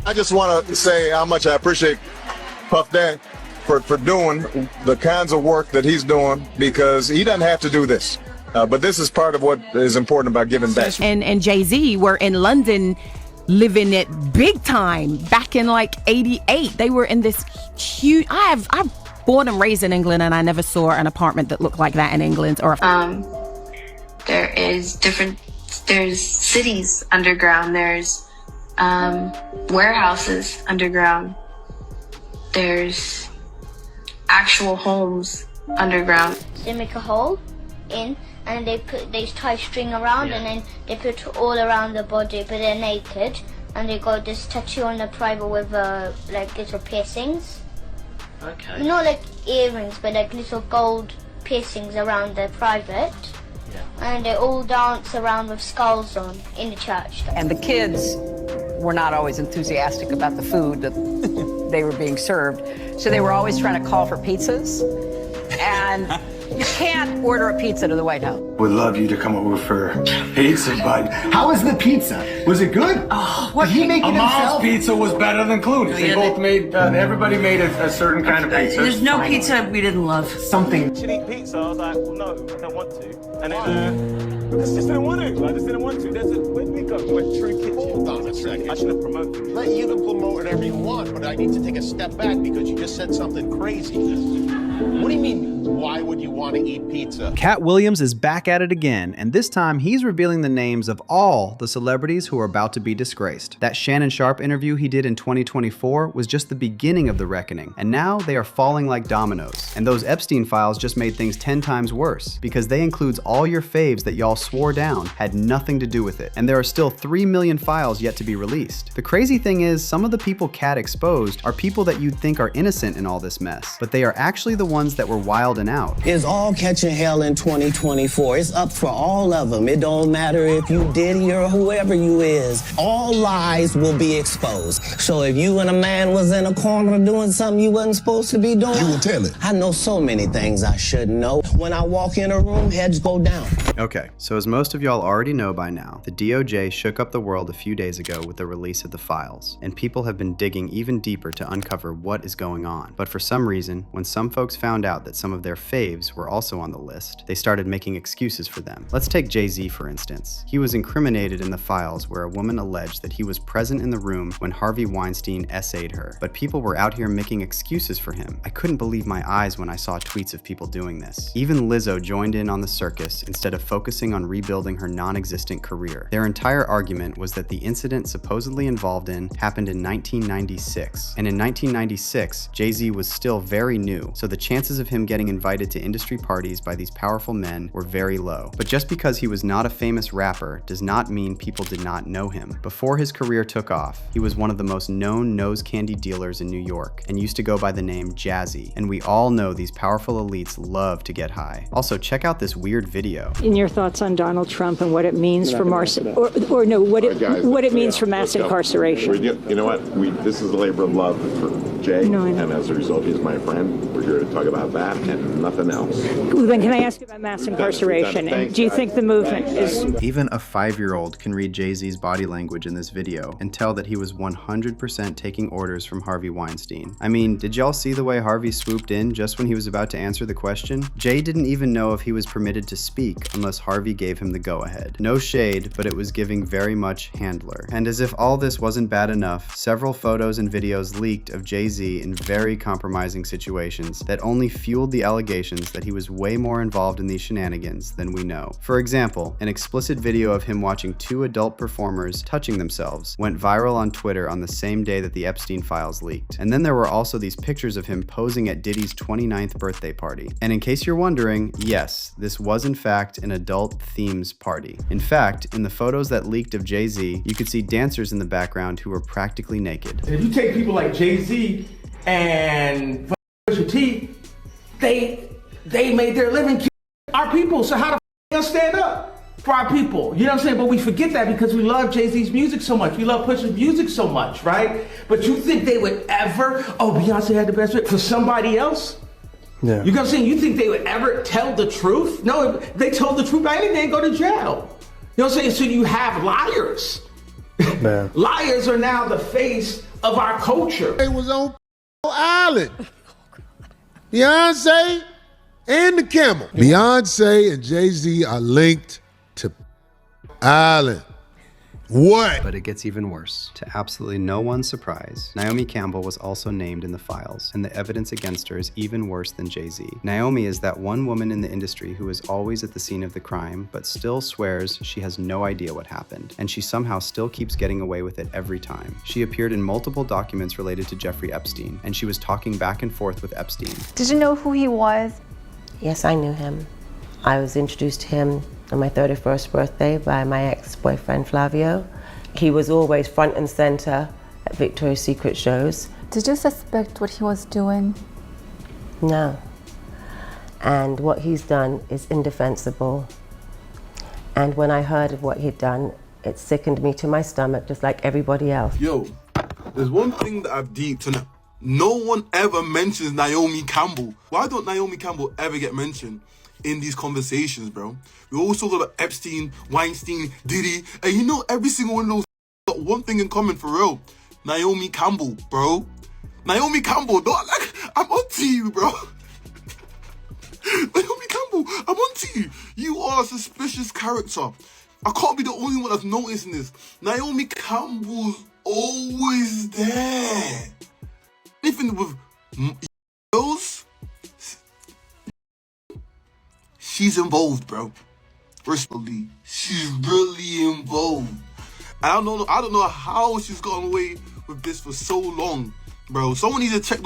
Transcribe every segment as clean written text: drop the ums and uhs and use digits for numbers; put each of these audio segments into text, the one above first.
I just want to say how much I appreciate Puff Daddy for doing the kinds of work that he's doing, because he doesn't have to do this. But this is part of what is important about giving back. And Jay-Z were in London living it big time back in like 88. They were in this huge, I've born and raised in England, and I never saw an apartment that looked like that in England. Or there's cities underground, there's warehouses underground, there's actual homes underground. They make a hole in, and they tie string around, and then they put it all around the body, but they're naked, and they got this tattoo on the private with like little piercings. Okay. Not like earrings, but like little gold piercings around the private. Yeah. And they all dance around with skulls on in the church. And the kids were not always enthusiastic about the food that they were being served, so they were always trying to call for pizzas. And you can't order a pizza to the White House. Would love you to come over for pizza, bud. How was the pizza? Was it good? Oh, what? Did he make it himself? Mom's pizza was better than Clooney's. They both made, everybody made a certain kind of pizza. There's no pizza we didn't love. Something. Should eat pizza? I was like, well, no, I don't want to. And then, I just didn't want to. I just didn't want to. Where did we go? We're True Kitchen. Hold on a second. I should have promoted. Let you to promote whatever you want, but I need to take a step back because you just said something crazy. What do you mean, why would you want to eat pizza? Katt Williams is back at it again, and this time he's revealing the names of all the celebrities who are about to be disgraced. That Shannon Sharpe interview he did in 2024 was just the beginning of the reckoning, and now they are falling like dominoes. And those Epstein files just made things 10 times worse, because they includes all your faves that y'all swore down had nothing to do with it, and there are still 3 million files yet to be released. The crazy thing is, some of the people Katt exposed are people that you'd think are innocent in all this mess, but they are actually the ones that were wilding out. It's all catching hell in 2024. It's up for all of them. It don't matter if you Diddy or whoever you is. All lies will be exposed. So if you and a man was in a corner doing something you wasn't supposed to be doing, You will tell it. I know so many things I shouldn't know. When I walk in a room, heads go down. Okay, so as most of y'all already know by now, the DOJ shook up the world a few days ago with the release of the files, and people have been digging even deeper to uncover what is going on. But for some reason, when some folks found out that some of their faves were also on the list, they started making excuses for them. Let's take Jay-Z for instance. He was incriminated in the files where a woman alleged that he was present in the room when Harvey Weinstein essayed her, but people were out here making excuses for him. I couldn't believe my eyes when I saw tweets of people doing this. Even Lizzo joined in on the circus instead of focusing on rebuilding her non-existent career. Their entire argument was that the incident supposedly involved in happened in 1996, and in 1996, Jay-Z was still very new, so the chances of him getting invited to industry parties by these powerful men were very low. But just because he was not a famous rapper does not mean people did not know him. Before his career took off, he was one of the most known nose candy dealers in New York and used to go by the name Jazzy, and we all know these powerful elites love to get high. Also, check out this weird video. In your thoughts on Donald Trump and what it means for mass incarceration? You know what? This is a labor of love for Jay, and as a result, he's my friend. We're here to talk about that and nothing else. Well, then can I ask about mass incarceration? And do you think the movement is... Even a 5-year-old can read Jay-Z's body language in this video and tell that he was 100% taking orders from Harvey Weinstein. I mean, did y'all see the way Harvey swooped in just when he was about to answer the question? Jay didn't even know if he was permitted to speak unless Harvey gave him the go-ahead. No shade, but it was giving very much handler. And as if all this wasn't bad enough, several photos and videos leaked of Jay-Z in very compromising situations that only fueled the allegations that he was way more involved in these shenanigans than we know. For example, an explicit video of him watching 2 adult performers touching themselves went viral on Twitter on the same day that the Epstein files leaked. And then there were also these pictures of him posing at Diddy's 29th birthday party. And in case you're wondering, yes, this was in fact an adult themes party. In fact, in the photos that leaked of Jay-Z, you could see dancers in the background who were practically naked. If you take people like Jay-Z and Pusha T, they made their living killing our people. So how the f*** stand up for our people? You know what I'm saying? But we forget that because we love Jay-Z's music so much. We love Pusha's music so much, right? But you think they would ever, Beyonce had the best fit for somebody else? Yeah. You know what I'm saying? You think they would ever tell the truth? No, if they told the truth about anything, they'd go to jail. You know what I'm saying? So you have liars. Man. Liars are now the face of our culture. They was on island. Beyonce and the Camel. Beyonce and Jay-Z are linked to island. What? But it gets even worse. To absolutely no one's surprise, Naomi Campbell was also named in the files, and the evidence against her is even worse than Jay-Z. Naomi is that one woman in the industry who is always at the scene of the crime, but still swears she has no idea what happened, and she somehow still keeps getting away with it every time. She appeared in multiple documents related to Jeffrey Epstein, and she was talking back and forth with Epstein. Did you know who he was? Yes, I knew him. I was introduced to him on my 31st birthday by my ex-boyfriend Flavio. He was always front and center at Victoria's Secret shows. Did you suspect what he was doing? No. And what he's done is indefensible. And when I heard of what he'd done, it sickened me to my stomach, just like everybody else. Yo, there's one thing that I've deeped, and no one ever mentions Naomi Campbell. Why don't Naomi Campbell ever get mentioned in these conversations, bro? We always talk about Epstein, Weinstein, Diddy, and you know every single one of those got one thing in common for real. Naomi Campbell, bro. Naomi Campbell, I'm onto you, bro. Naomi Campbell, I'm onto you. You are a suspicious character. I can't be the only one that's noticing this. Naomi Campbell's always there. Even with girls, she's involved, bro. Personally, she's really involved. I don't know how she's gotten away with this for so long, bro. Someone needs to check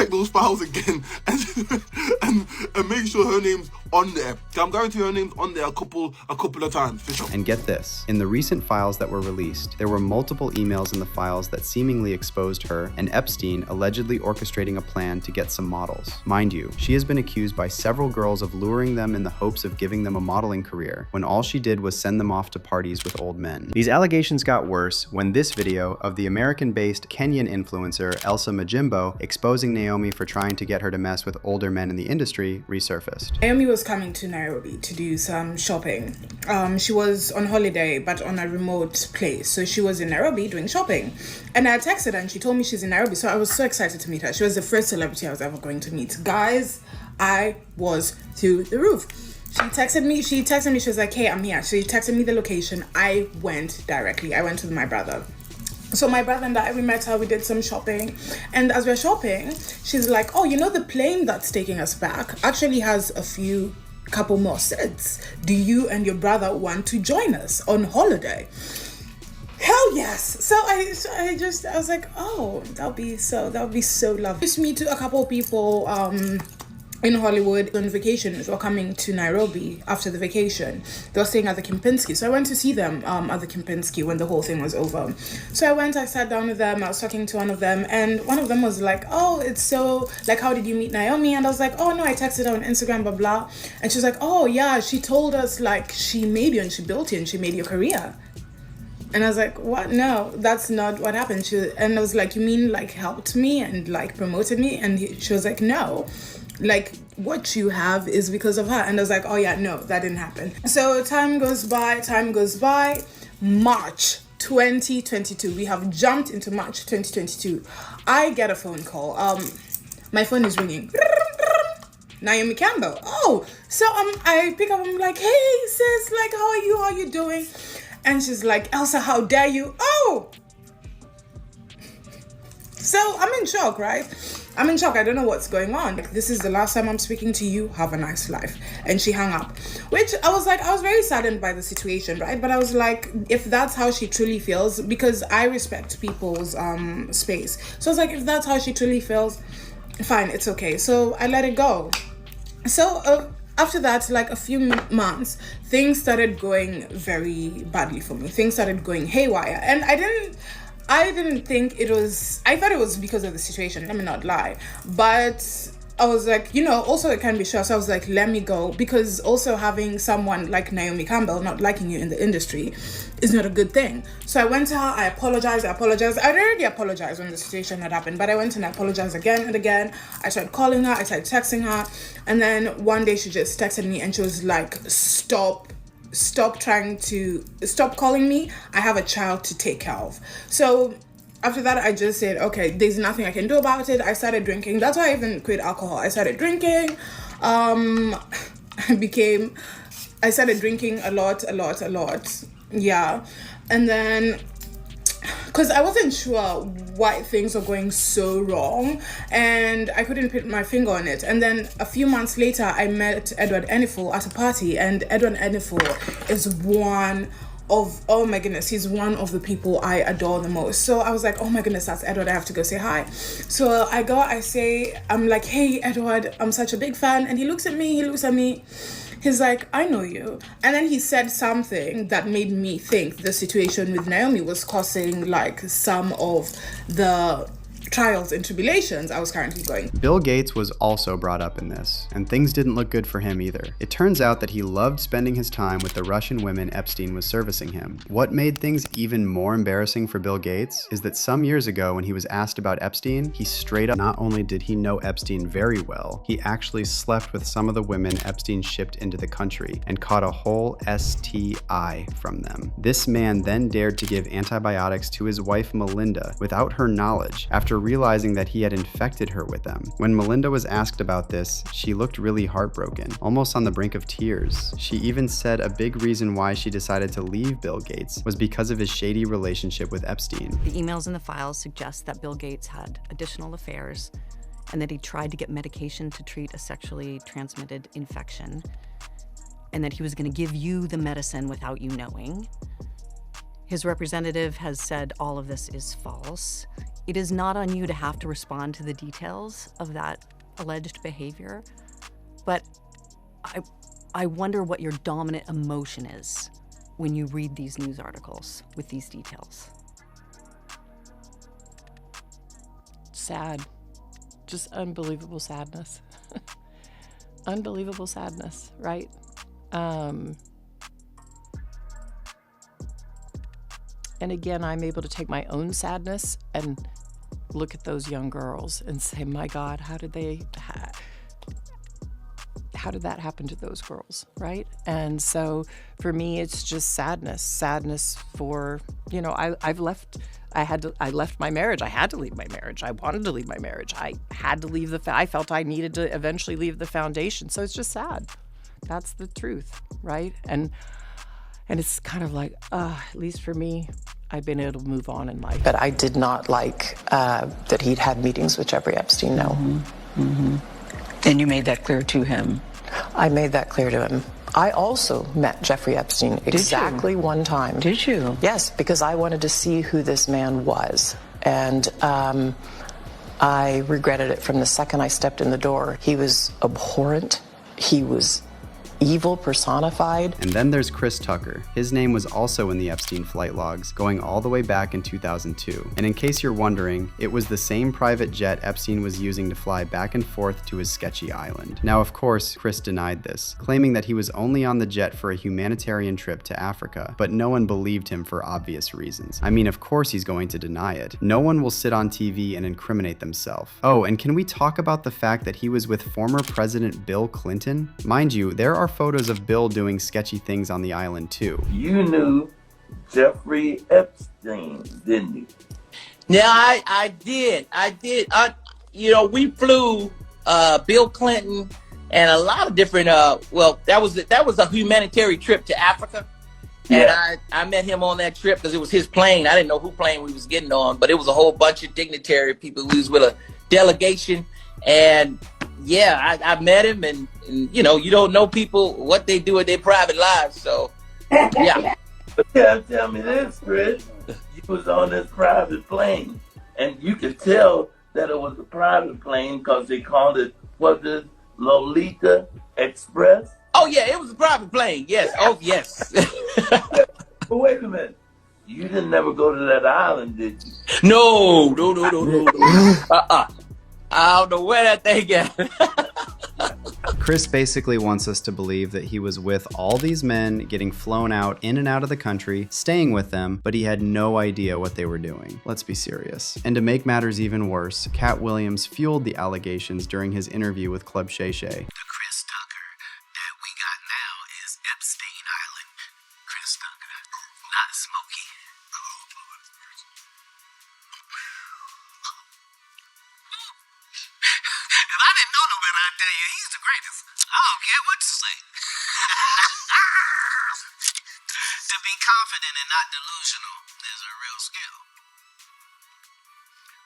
those files again and make sure her name's on there. I'm guaranteed her name's on there a couple of times for sure. And get this, in the recent files that were released, there were multiple emails in the files that seemingly exposed her and Epstein allegedly orchestrating a plan to get some models. Mind you, she has been accused by several girls of luring them in the hopes of giving them a modeling career, when all she did was send them off to parties with old men. These allegations got worse when this video of the American-based Kenyan influencer Elsa Majimbo exposing Naomi for trying to get her to mess with older men in the industry resurfaced. Naomi was coming to Nairobi to do some shopping. She was on holiday, but on a remote place. So she was in Nairobi doing shopping. And I texted her and she told me she's in Nairobi. So I was so excited to meet her. She was the first celebrity I was ever going to meet. Guys, I was through the roof. She texted me, she was like, hey, I'm here. She texted me the location. I went directly. I went with my brother. So my brother and I, we met her, we did some shopping. And as we're shopping, she's like, oh, you know, the plane that's taking us back actually has couple more seats. Do you and your brother want to join us on holiday? Hell yes. So I was like, oh, that would be so lovely. Just meet a couple of people in Hollywood on vacation. They were coming to Nairobi after the vacation. They were staying at the Kempinski. So I went to see them at the Kempinski when the whole thing was over. So I sat down with them. I was talking to one of them. And one of them was like, oh, it's so, like, how did you meet Naomi? And I was like, oh, no, I texted her on Instagram, blah, blah. And she was like, oh, yeah, she told us, like, she made you and she built you and she made your career. And I was like, what? No, that's not what happened. And I was like, you mean, like, helped me and, like, promoted me? And she was like, no. Like, what you have is because of her. And I was like, oh yeah, no, that didn't happen. So time goes by, March 2022. We have jumped into March 2022. I get a phone call. My phone is ringing. Naomi Campbell. Oh, so I pick up, I'm like, hey sis, like, how are you doing? And she's like, Elsa, how dare you? Oh! So I'm in shock, right? I'm in shock. I don't know what's going on. Like, this is the last time I'm speaking to you. Have a nice life. And she hung up, which I was very saddened by the situation, right? But I was like, if that's how she truly feels, because I respect people's space. So I was like, if that's how she truly feels, fine, it's okay. So I let it go. So after that, like a few months, things started going very badly for me. Things started going haywire. And I didn't think it was, I thought it was because of the situation, let me not lie. But I was like, you know, also it can be stress. I was like, let me go, because also having someone like Naomi Campbell not liking you in the industry is not a good thing. So I went to her, I apologized. I'd already apologized when the situation had happened, but I went and I apologized again and again. I started calling her, I started texting her, and then one day she just texted me and she was like, stop calling me. I have a child to take care of. So after that, I just said, okay, there's nothing I can do about it. I started drinking. That's why I even quit alcohol. I started drinking. I started drinking a lot. Yeah. And then, because I wasn't sure why things were going so wrong, and I couldn't put my finger on it. And then a few months later, I met Edward Enninful at a party, and Edward Enninful is oh my goodness, he's one of the people I adore the most. So I was like, oh my goodness, that's Edward, I have to go say hi. So I'm like, hey Edward, I'm such a big fan. And he looks at me, he's like, I know you. And then he said something that made me think the situation with Naomi was causing like some of the trials and tribulations I was currently going. Bill Gates was also brought up in this, and things didn't look good for him either. It turns out that he loved spending his time with the Russian women Epstein was servicing him. What made things even more embarrassing for Bill Gates is that some years ago when he was asked about Epstein, he straight up, not only did he know Epstein very well, he actually slept with some of the women Epstein shipped into the country and caught a whole STI from them. This man then dared to give antibiotics to his wife Melinda without her knowledge after realizing that he had infected her with them. When Melinda was asked about this, she looked really heartbroken, almost on the brink of tears. She even said a big reason why she decided to leave Bill Gates was because of his shady relationship with Epstein. The emails in the files suggest that Bill Gates had additional affairs and that he tried to get medication to treat a sexually transmitted infection, and that he was going to give you the medicine without you knowing. His representative has said all of this is false. It is not on you to have to respond to the details of that alleged behavior, but I wonder what your dominant emotion is when you read these news articles with these details. Sad. Just unbelievable sadness. Unbelievable sadness, right? And again, I'm able to take my own sadness and look at those young girls and say, my God, how did that happen to those girls, right? And so for me, it's just sadness for, I left my marriage. I had to leave my marriage. I wanted to leave my marriage. I had to leave I felt I needed to eventually leave the foundation. So it's just sad. That's the truth, right? And it's kind of like, at least for me, I've been able to move on in life. But I did not like that he'd had meetings with Jeffrey Epstein, no. Mm-hmm. And you made that clear to him? I made that clear to him. I also met Jeffrey Epstein exactly one time. Did you? Yes, because I wanted to see who this man was. And I regretted it from the second I stepped in the door. He was abhorrent. He was evil personified. And then there's Chris Tucker. His name was also in the Epstein flight logs, going all the way back in 2002. And in case you're wondering, it was the same private jet Epstein was using to fly back and forth to his sketchy island. Now, of course, Chris denied this, claiming that he was only on the jet for a humanitarian trip to Africa, but no one believed him for obvious reasons. I mean, of course he's going to deny it. No one will sit on TV and incriminate themselves. Oh, and can we talk about the fact that he was with former President Bill Clinton? Mind you, there are photos of Bill doing sketchy things on the island too. You knew Jeffrey Epstein, didn't you? Yeah, I did. We flew Bill Clinton and a lot of different. That was a humanitarian trip to Africa, and I met him on that trip because it was his plane. I didn't know who plane we was getting on, but it was a whole bunch of dignitary people. We was with a delegation, and yeah, I met him, and you don't know people what they do in their private lives, so yeah. But you gotta tell me this, Chris. You was on this private plane, and you could tell that it was a private plane because they called it, Lolita Express? Oh yeah, it was a private plane. Yes. Oh yes. But wait a minute. You didn't never go to that island, did you? No. I don't know where that thing got. Chris basically wants us to believe that he was with all these men, getting flown out in and out of the country, staying with them, but he had no idea what they were doing. Let's be serious. And to make matters even worse, Katt Williams fueled the allegations during his interview with Club Shay Shay. The Chris Tucker that we got now is Epstein Island. Chris Tucker, not Smokey. If I didn't know no better, I'd tell you he's the greatest. I don't care what you say. To be confident and not delusional is a real skill.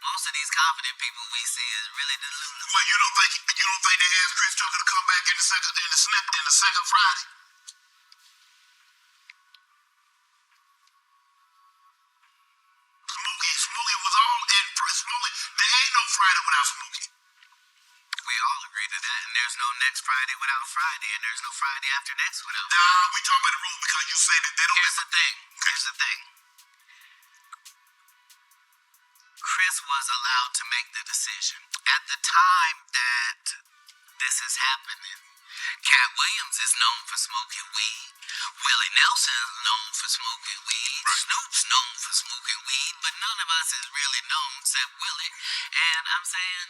Most of these confident people we see is really delusional. Well, you don't think they asked Chris Tucker to come back in the second Friday? Smokey was all in for Smokey. There ain't no Friday without Smokey. We all agree to that, and there's no next Friday without Friday, and there's no Friday after next without Friday. Nah, we talking about the rule because you say that they don't. Here's the thing. Chris was allowed to make the decision. At the time that this is happening, Katt Williams is known for smoking weed. Willie Nelson is known for smoking weed. Right. Snoop's known for smoking weed, but none of us is really known except Willie. And I'm saying,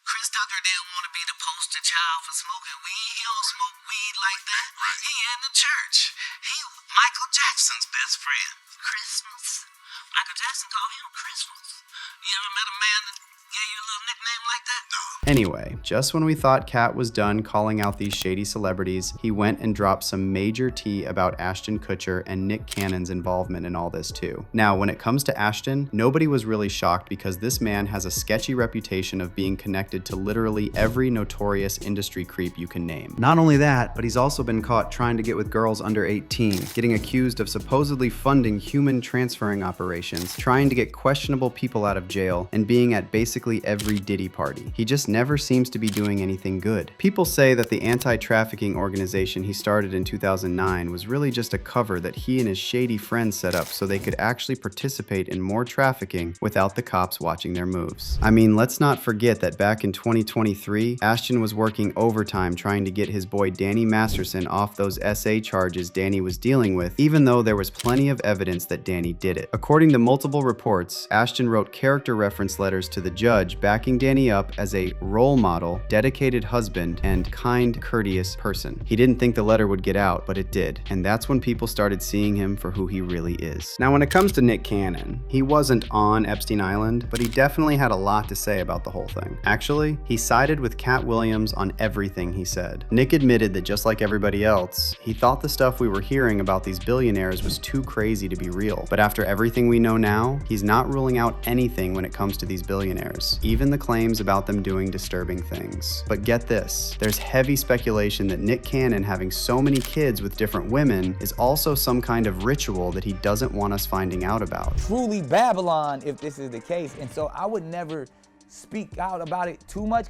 Chris Tucker didn't want to be the poster child for smoking weed. He don't smoke weed like that. Right. He in the church. He Michael Jackson's best friend. Christmas. Michael Jackson called him Christmas. You ever met a man that gave you a little nickname like that? No. Anyway, just when we thought Katt was done calling out these shady celebrities, he went and dropped some major tea about Ashton Kutcher and Nick Cannon's involvement in all this too. Now, when it comes to Ashton, nobody was really shocked because this man has a sketchy reputation of being connected to literally every notorious industry creep you can name. Not only that, but he's also been caught trying to get with girls under 18, getting accused of supposedly funding human transferring operations, trying to get questionable people out of jail, and being at basically every Diddy party. He just never seems to be doing anything good. People say that the anti-trafficking organization he started in 2009 was really just a cover that he and his shady friends set up so they could actually participate in more trafficking without the cops watching their moves. I mean, let's not forget that back in 2023, Ashton was working overtime trying to get his boy Danny Masterson off those SA charges Danny was dealing with, even though there was plenty of evidence that Danny did it. According to multiple reports, Ashton wrote character reference letters to the judge backing Danny up as a role model, dedicated husband, and kind, courteous person. He didn't think the letter would get out, but it did, and that's when people started seeing him for who he really is. Now, when it comes to Nick Cannon, he wasn't on Epstein Island, but he definitely had a lot to say about the whole thing. Actually, he sided with Katt Williams on everything he said. Nick admitted that just like everybody else, he thought the stuff we were hearing about these billionaires was too crazy to be real. But after everything we know now, he's not ruling out anything when it comes to these billionaires, even the claims about them doing disturbing things. But get this, there's heavy speculation that Nick Cannon having so many kids with different women is also some kind of ritual that he doesn't want us finding out about. Truly Babylon if this is the case, and so I would never speak out about it too much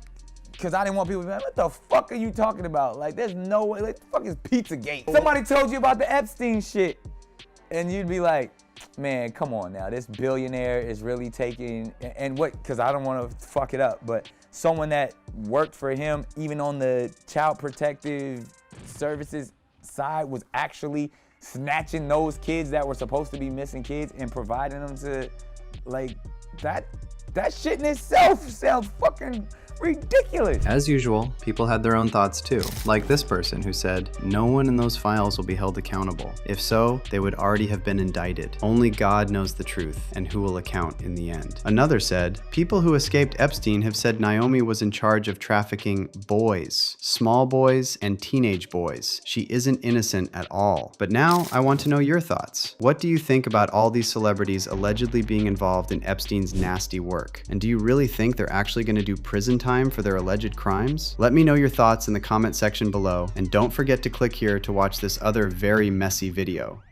because I didn't want people to be like, what the fuck are you talking about? Like, there's no way, like, the fuck is Pizzagate? Somebody told you about the Epstein shit, and you'd be like, man, come on now, this billionaire is really taking, and what, because I don't want to fuck it up, but someone that worked for him, even on the child protective services side, was actually snatching those kids that were supposed to be missing kids and providing them to, like, that shit in itself sounds fucking ridiculous. As usual, people had their own thoughts too, like this person who said, no one in those files will be held accountable. If so, they would already have been indicted. Only God knows the truth and who will account in the end. Another said, people who escaped Epstein have said Naomi was in charge of trafficking boys, small boys and teenage boys. She isn't innocent at all. But now I want to know your thoughts. What do you think about all these celebrities allegedly being involved in Epstein's nasty work? And do you really think they're actually going to do prison time for their alleged crimes? Let me know your thoughts in the comment section below, and don't forget to click here to watch this other very messy video.